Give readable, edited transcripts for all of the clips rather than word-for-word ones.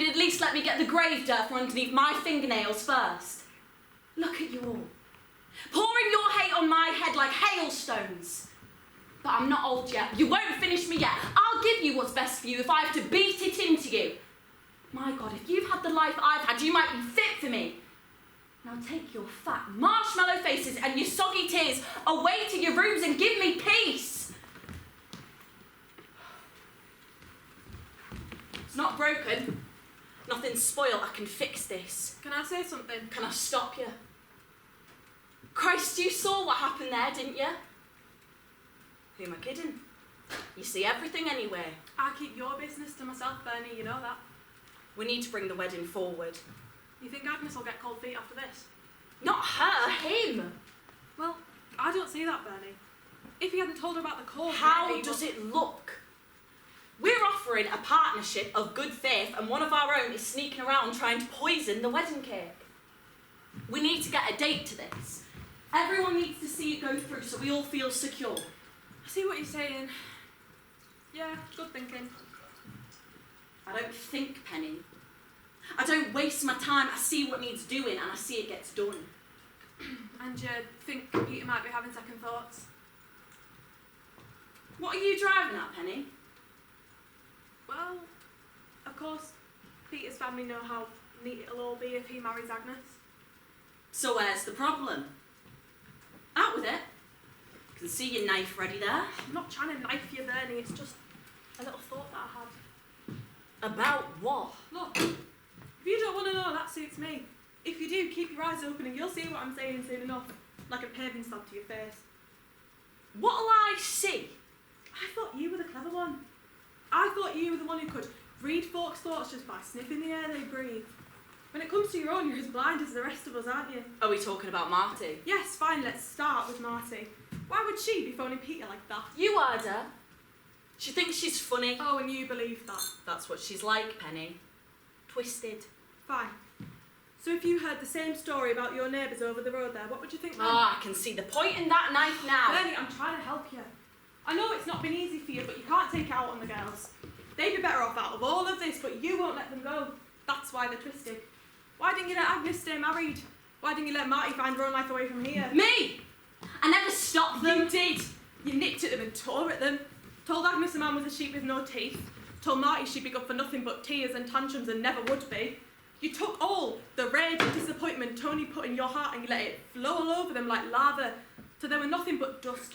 you'd at least let me get the grave dirt from underneath my fingernails first. Look at you all, pouring your hate on my head like hailstones. But I'm not old yet. You won't finish me yet. I'll give you what's best for you if I have to beat it into you. My God, if you've had the life I've had, you might be fit for me. Now take your fat marshmallow faces and your soggy tears away to your rooms and give me peace. It's not broken. Nothing's spoiled. I can fix this. Can I say something? Can I stop you? Christ, you saw what happened there, didn't you? Who am I kidding? You see everything anyway. I keep your business to myself, Bernie, you know that. We need to bring the wedding forward. You think Agnes will get cold feet after this? Not her, him. Well, I don't see that, Bernie. If he hadn't told her about the cold... How does it look? We're offering a partnership of good faith and one of our own is sneaking around trying to poison the wedding cake. We need to get a date to this. Everyone needs to see it go through so we all feel secure. I see what you're saying. Yeah, good thinking. I don't think, Penny. I don't waste my time. I see what needs doing and I see it gets done. And you think Peter might be having second thoughts? What are you driving at, Penny? Well, of course, Peter's family know how neat it'll all be if he marries Agnes. So where's the problem? Out with it. Can see your knife ready there. I'm not trying to knife you, Bernie, it's just a little thought that I had. About what? Look, if you don't want to know, that suits me. If you do, keep your eyes open and you'll see what I'm saying soon enough. Like a paving stamp to your face. What'll I see? I thought you were the clever one. I thought you were the one who could read folks' thoughts just by sniffing the air they breathe. When it comes to your own, you're as blind as the rest of us, aren't you? Are we talking about Marty? Yes, fine, let's start with Marty. Why would she be phoning Peter like that? You heard her. She thinks she's funny. Oh, and you believe that? That's what she's like, Penny. Twisted. Fine. So if you heard the same story about your neighbours over the road there, what would you think then? Ah, I can see the point in that knife now. Bernie, I'm trying to help you. I know it's not been easy for you, but you can't take it out on the girls. They'd be better off out of all of this, but you won't let them go. That's why they're twisted. Why didn't you let Agnes stay married? Why didn't you let Marty find her own life away from here? Me? I never stopped them. You did. You nipped at them and tore at them. Told Agnes a man was a sheep with no teeth. Told Marty she'd be good for nothing but tears and tantrums and never would be. You took all the rage and disappointment Tony put in your heart and you let it flow all over them like lava, till they were nothing but dust,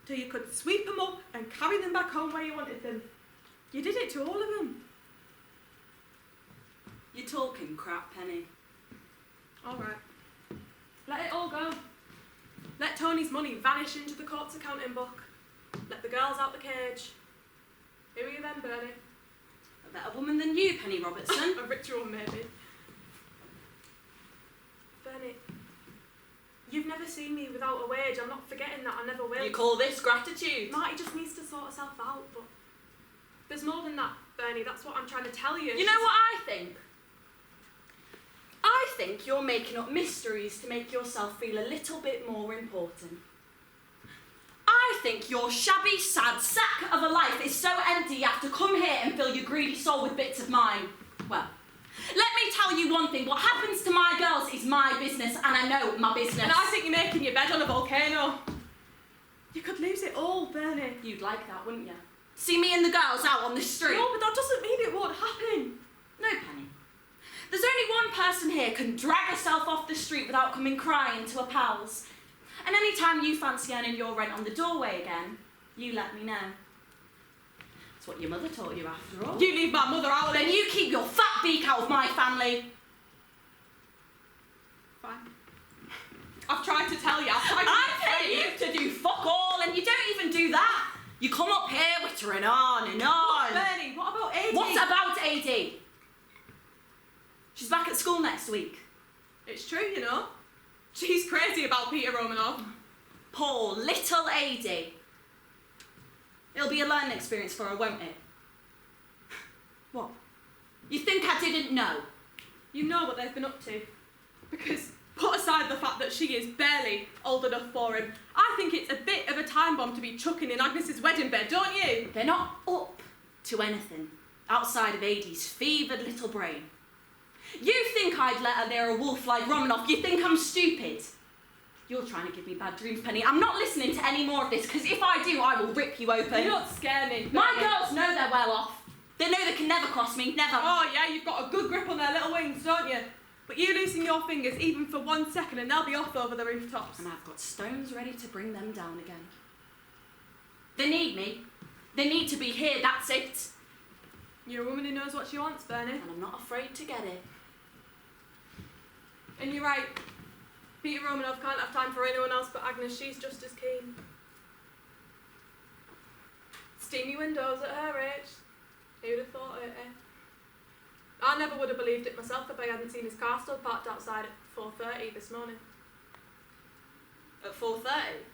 till you could sweep them up and carry them back home where you wanted them. You did it to all of them. You're talking crap, Penny. All right. Let it all go. Let Tony's money vanish into the court's accounting book. Let the girls out the cage. Who are you then, Bernie? A better woman than you, Penny Robertson. A richer one, maybe. Bernie, you've never seen me without a wage. I'm not forgetting that. I never will. You call this gratitude? Marty just needs to sort herself out, but there's more than that, Bernie. That's what I'm trying to tell you. You know what I think? I think you're making up mysteries to make yourself feel a little bit more important. I think your shabby, sad sack of a life is so empty you have to come here and fill your greedy soul with bits of mine. Well, let me tell you one thing. What happens to my girls is my business, and I know my business. And I think you're making your bed on a volcano. You could lose it all, Bernie. You'd like that, wouldn't you? See me and the girls out on the street. No, but that doesn't mean it won't happen. No, Penny. There's only one person here can drag herself off the street without coming crying to her pals. And any time you fancy earning your rent on the doorway again, you let me know. That's what your mother taught you after all. You leave my mother out. Then you keep your fat beak out of my family. Fine. I've tried to tell you. I tell you to do fuck all, and you don't even do that. You come up here wittering on and on. What, Bernie? What about AD? What's about AD? She's back at school next week. It's true, you know. She's crazy about Peter Romanov. Poor little AD. It'll be a learning experience for her, won't it? What? You think I didn't know? You know what they've been up to. Because, put aside the fact that she is barely old enough for him, I think it's a bit of a time bomb to be chucking in Agnes's wedding bed, don't you? They're not up to anything. outside of Adie's fevered little brain. You think I'd let her near a wolf like Romanoff? You think I'm stupid? You're trying to give me bad dreams, Penny. I'm not listening to any more of this, because if I do, I will rip you open. You don't scare me. My girls know they're well off. They know they can never cross me, never. Oh yeah, you've got a good grip on their little wings, don't you? But you loosen your fingers even for 1 second and they'll be off over the rooftops. And I've got stones ready to bring them down again. They need me. They need to be here, that's it. You're a woman who knows what she wants, Bernie. And I'm not afraid to get it. And you're right. Peter Romanov can't have time for anyone else but Agnes. She's just as keen. Steamy windows at her age. Who'd have thought it, eh? I never would have believed it myself if I hadn't seen his car still parked outside at 4:30 this morning. At 4:30?